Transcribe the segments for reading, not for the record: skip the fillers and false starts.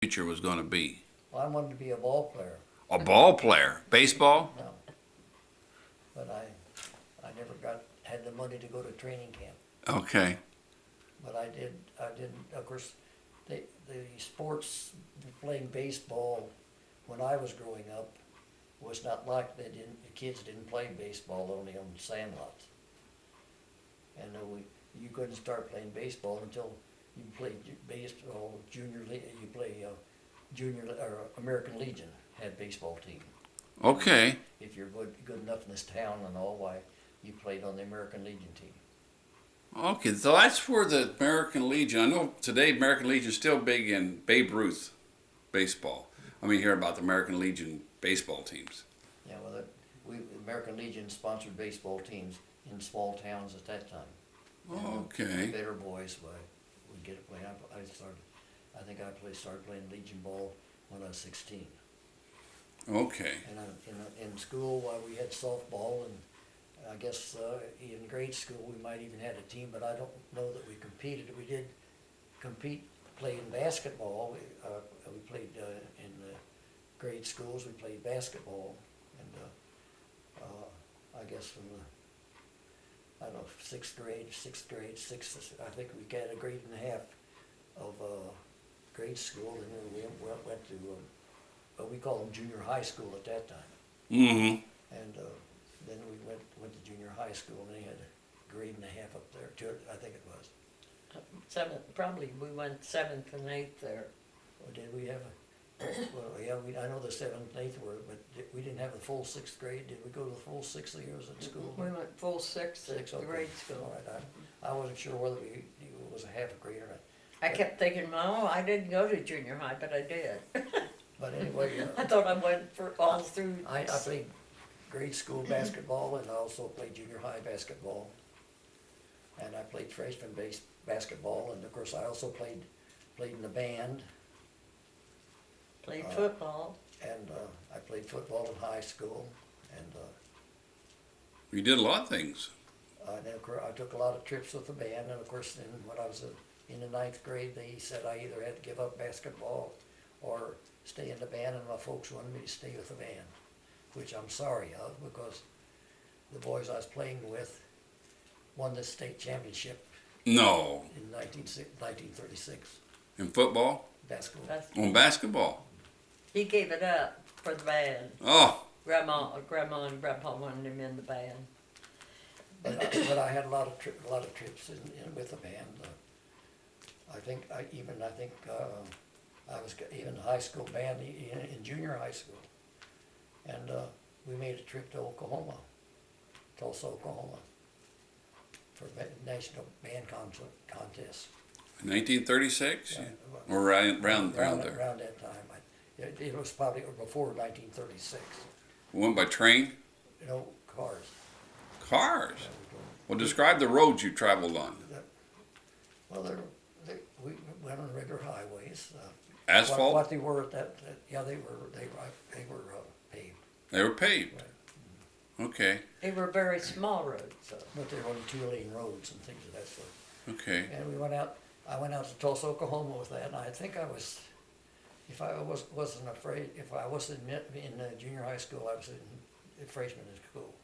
future was going to be? Well, I wanted to be a ball player. A ball player, baseball. No, but I never had the money to go to training camp. Okay. But I did. Of course, the sports playing baseball when I was growing up was not like they didn't. The kids didn't play baseball only on sandlots, and you couldn't start playing baseball until you played baseball junior league. You play junior or American Legion had baseball team. Okay. If you're good enough in this town and all, why you played on the American Legion team. Okay. So that's where the American Legion. I know today American Legion is still big in Babe Ruth baseball. I mean, hear about the American Legion baseball teams. Yeah, well, American Legion sponsored baseball teams in small towns at that time. And Okay. the better boys would get to play. I think I started playing Legion ball when I was 16. Okay. And in school, we had softball, and I guess in grade school we might even had a team, but I don't know that we competed. We did compete, play in basketball. We played in the grade schools. We played basketball, and I guess from the, I don't know, sixth grade, I think we got a grade and a half of grade school, and then we went to, we called them junior high school at that time. Mm-hmm. And then we went to junior high school, and they had a grade and a half up there too, I think it was. Seventh, probably we went seventh and eighth there. Or did we have well, yeah, I know the seventh and eighth were, but we didn't have the full sixth grade. Did we go to the full 6 years at school? We went full sixth at Okay. grade school. All right, I wasn't sure whether it was a half a grade or not. I kept thinking, oh, I didn't go to junior high, but I did. But anyway, I thought I went for all through. I played grade school basketball, and I also played junior high basketball. And I played freshman basketball, and of course I also played in the band. Played football. And I played football in high school, and You did a lot of things. then of course I took a lot of trips with the band. And of course, then when I was in the ninth grade, they said I either had to give up basketball or stay in the band, and my folks wanted me to stay with the band, which I'm sorry of, because the boys I was playing with won the state championship No. in 1936, In football? basketball. On basketball? He gave it up for the band. Oh. Grandma and Grandpa wanted him in the band. But I had a lot of trips with the band. I think I was even high school band in junior high school, and we made a trip to Oklahoma, Tulsa, Oklahoma, for a national band contest. 1936? Yeah. Or around there? Around that time. It was probably before 1936. We went by train? Cars. Cars? Yeah, we drove. Well, describe the roads you traveled on. Well, we went on regular highways. Asphalt? What they were yeah, they were paved. They were paved. Right. Okay. They were very small roads, so. But they were only 2-lane roads and things of that sort. Okay. And I went out to Tulsa, Oklahoma with that, and I think I was, if I wasn't in junior high school, I was in freshman in school.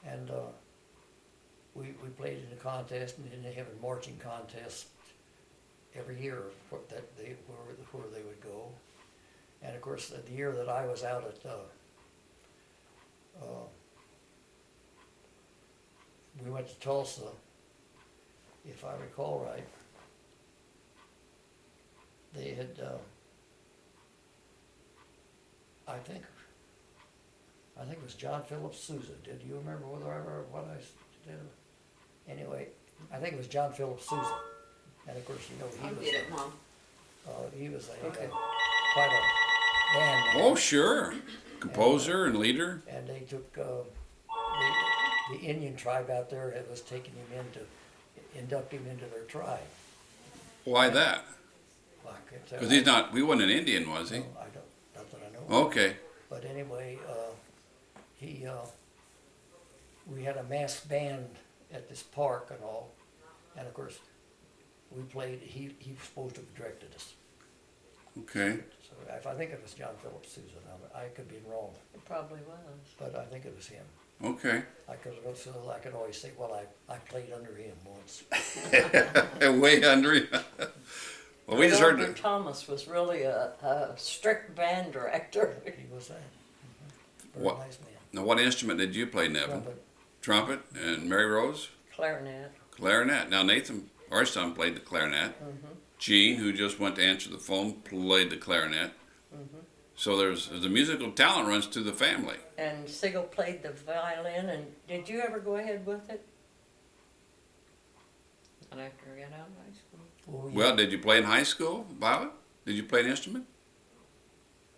And we played in a contest, and then they have a marching contest every year where they would go. And of course, the year that I was out at, we went to Tulsa, if I recall right. They had, I think it was John Philip Sousa. Did you remember what I did? Anyway, I think it was John Philip Sousa. And of course, he was Okay. quite a band man. Oh, sure. Composer and leader. And they took the Indian tribe out there that was taking him in to induct him into their tribe. Why that? Well, I can't tell. Because we wasn't an Indian, was he? No, I don't, not that I know of. Okay. But anyway, we had a masked band at this park and all, and of course, we played, he was supposed to have directed us. Okay. So I think it was John Philip Sousa. Now, I could be wrong, It probably was. but I think it was him. Okay. I could always say, well, I played under him once. Way under you. Well, we just heard Albert Thomas was really a strict band director. He was that. Very What? nice man. Now, what instrument did you play, Nevin? Trumpet. Trumpet. And Mary Rose? Clarinet. Clarinet. Now, Nathan, our son, played the clarinet. Gene, who just went to answer the phone, played the clarinet. So there's the musical talent runs through the family. And Sigel played the violin. And did you ever go ahead with it? Not after you got out of high school. Well, did you play in high school, Violet? Did you play an instrument?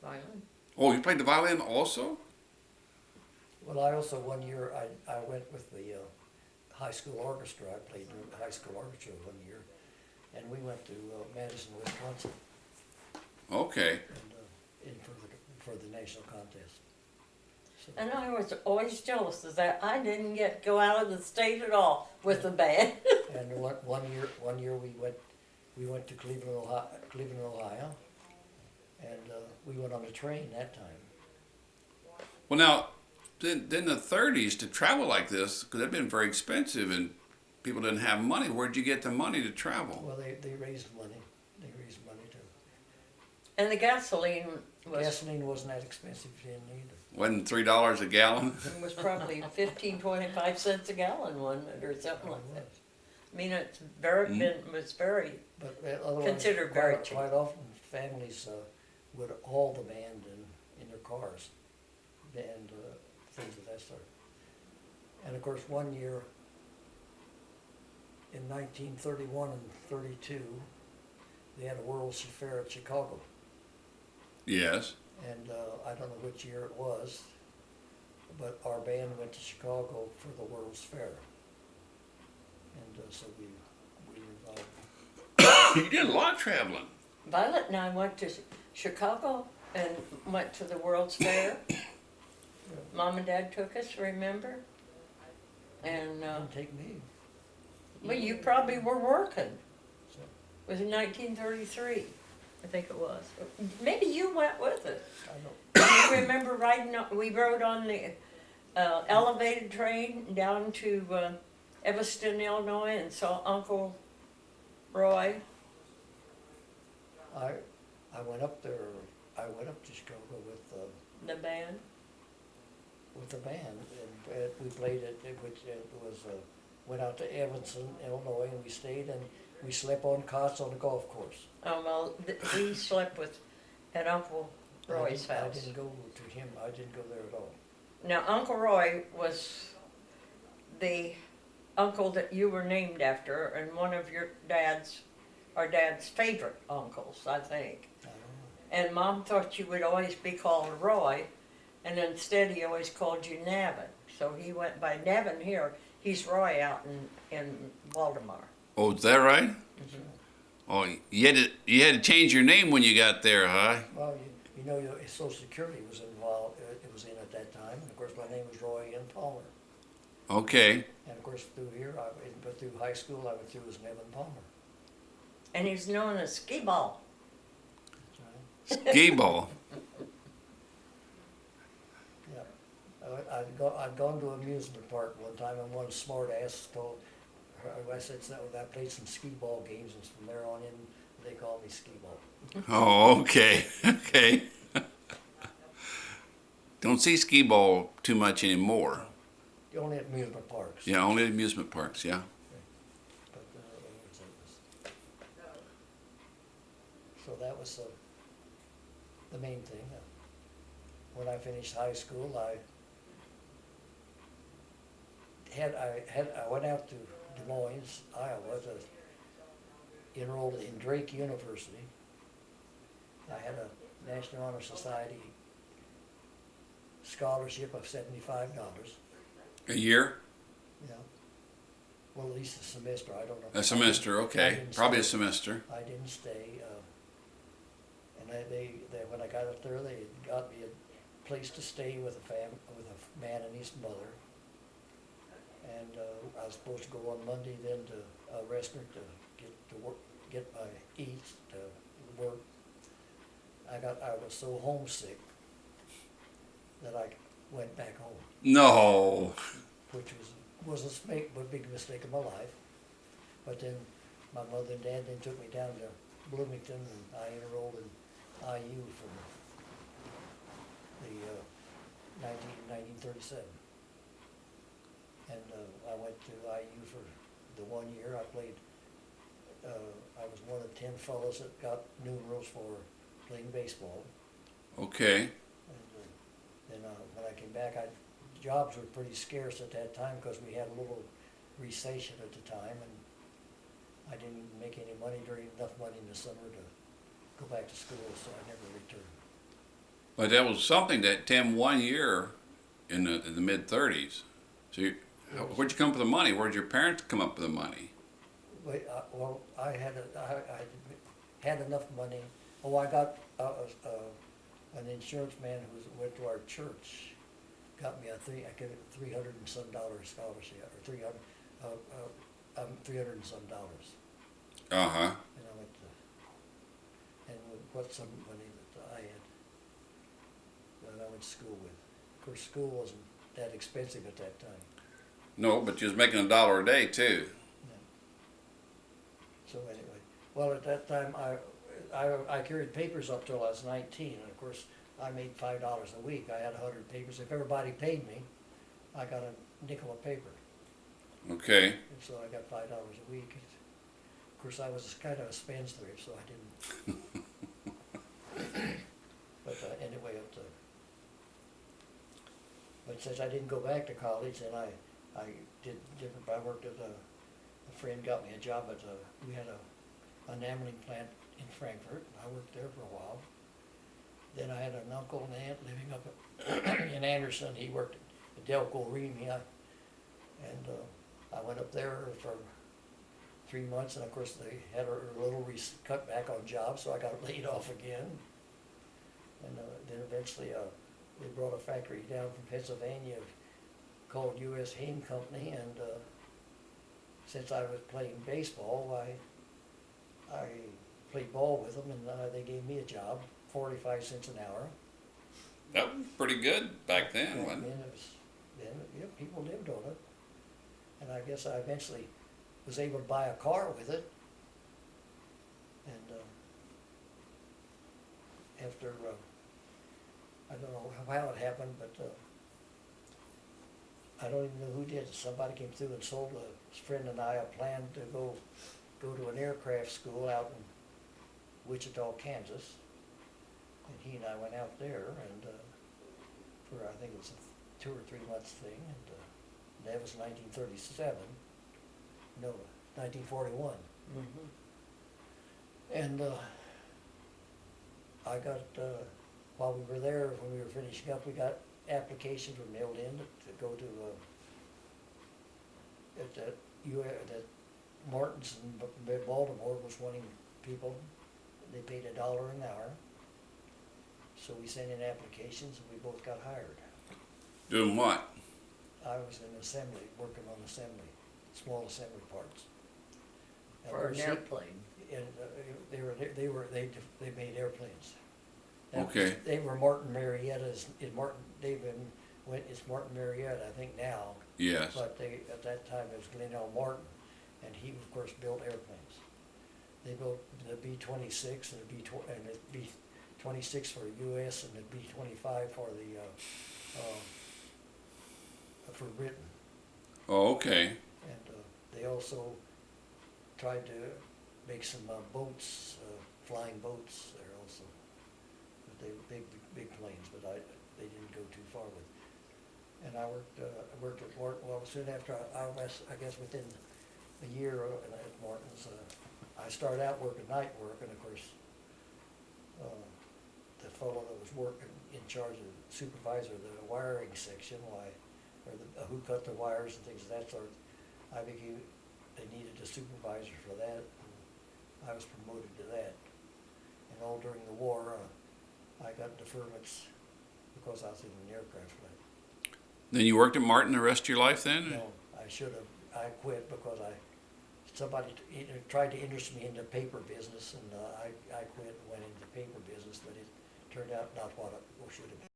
Violin. Oh, you played the violin also? Well, I also, one year, I went with the high school orchestra. I played in the high school orchestra one year. And we went to Madison, Wisconsin, Okay. and for the national contest. So, And I was always jealous of that. I didn't get to go out of the state at all with the band. and one year we went to Cleveland, Ohio, and we went on a train that time. Well, now, then the 30s to travel like this could have been very expensive, and people didn't have money. Where'd you get the money to travel? Well, they raised money. They raised money too. And the gasoline Gasoline wasn't that expensive then either. Wasn't $3 a gallon? was probably 15, 25 cents a gallon, wasn't it, or something like that. I mean, it's very was very. But otherwise, Considered very cheap. quite often families would haul the band in their cars and things of that sort. And of course, one year in 1931 and 32, they had a World's Fair at Chicago. Yes. And I don't know which year it was, but our band went to Chicago for the World's Fair. And so we were involved. You did a lot of traveling. Violet and I went to Chicago and went to the World's Fair. Mom and Dad took us, remember? And Didn't take me. well, you probably were working. So, It was in 1933, I think it was. Maybe you went with us. I don't. You remember riding? We rode on the elevated train down to Evanston, Illinois, and saw Uncle Roy. I went up there. I went up to Chicago The band. with the band, and we played it. It was went out to Evanston, Illinois, and we stayed and we slept on cots on the golf course. Oh well, we slept at Uncle Roy's I house. didn't go to him. I didn't go there at all. Now Uncle Roy was the uncle that you were named after, and one of our dad's favorite uncles, I think. I don't know. And Mom thought you would always be called Roy, and instead he always called you Nevin. So he went by Nevin here. He's Roy out in Baltimore. Oh, is that right? Oh, you had to change your name when you got there, huh? Well, you know, Social Security was involved. It was in at that time, and of course, my name was Roy N. Palmer. Okay. And of course, through here, but through high school, I went through as Nevin Palmer. And he's known as Skee Ball. That's right. Skee ball. Yeah. I'd gone to an amusement park one time, and one smart ass told her, I said, so I played some skee ball games, and from there on in, they called me Skee Ball. Oh, okay. Okay. Don't see skee ball too much anymore. Only at amusement parks. Yeah, only at amusement parks, yeah. But, so that was the main thing. When I finished high school, I went out to Des Moines, Iowa, enrolled in Drake University. I had a National Honor Society scholarship of $75. A year? Yeah. Well, at least a semester. I don't know. A semester, I okay. didn't Probably a stay. semester. I didn't stay. And they when I got up there, they got me a place to stay with a man and his mother. And I was supposed to go on Monday then to a restaurant to get my eats to work. I was so homesick that I went back home, No. which was a big mistake of my life. But then my mother and dad then took me down to Bloomington, and I enrolled in IU from the 1937. And I went to IU for the 1 year. I played, I was one of 10 fellows that got numerals for playing baseball. Okay. And then when I came back, jobs were pretty scarce at that time because we had a little recession at the time, and I didn't make any money enough money in the summer to go back to school, so I never returned. But that was something that Tim 1 year in the mid 30s. So where'd you come up with the money? Where'd your parents come up with the money? Well, I had enough money. Oh, I got an insurance man who went to our church, got me I get $300 and some scholarship, or $300 and some dollars. Uh-huh. And I went to, and what some money that I had, that I went to school with. Of course, school wasn't that expensive at that time. No, but you was making $1 a day too. Yeah. So anyway, well, at that time, I carried papers up till I was 19, and of course, I made $5 a week. I had 100 papers. If everybody paid me, I got a nickel a paper. Okay. And so I got $5 a week. Of course, I was kind of a spendthrift, so I didn't. But anyway, but since I didn't go back to college, then I did different. I worked at a friend got me a job at we had a enameling plant in Frankfurt. I worked there for a while. Then I had an uncle and aunt living up in Anderson. He worked at Delco Remy, and I went up there for 3 months, and of course they had a little cut back on jobs, so I got laid off again. And then eventually they brought a factory down from Pennsylvania called U.S. Haim Company, and since I was playing baseball, I played ball with them, and they gave me a job, 45 cents an hour. That was pretty good back then, wasn't it? Then people lived on it. And I guess I eventually was able to buy a car with it. And after, I don't know how it happened, but I don't even know who did. Somebody came through and sold a friend and I a plan to go to an aircraft school out in Wichita, Kansas. And he and I went out there, and for I think it was a 2 or 3 months thing, and that was 1937. No, 1941. Mm-hmm. And I got, while we were there, when we were finishing up, we got applications were mailed in to go to that Martin's in Baltimore was wanting people. They paid $1 an hour. So we sent in applications, and we both got hired. Doing what? I was in assembly, working on assembly, small assembly parts. And For an of course, airplane. And they made airplanes. Okay. They were Martin Marietta's. It's Martin Marietta, I think now. Yes. But at that time it was Glenn L. Martin, and he of course built airplanes. They built the B-26 and the B-26 for U.S. and the B-25 for for Britain. Oh, okay. And they also tried to make some boats, flying boats there also. But they were big planes, but they didn't go too far with. And I worked at Martin. Well, soon after I guess within a year at Martin's, I started out working night work, and of course, the fellow that was working in charge of supervisor of the wiring section, who cut the wires and things of that sort, they needed a supervisor for that, and I was promoted to that. And all during the war, I got deferments because I was in an aircraft plant. Then you worked at Martin the rest of your life then? No, I should have. I quit because I somebody tried to interest me in the paper business, and I quit and went into the paper business, but it turned out not what it should have been.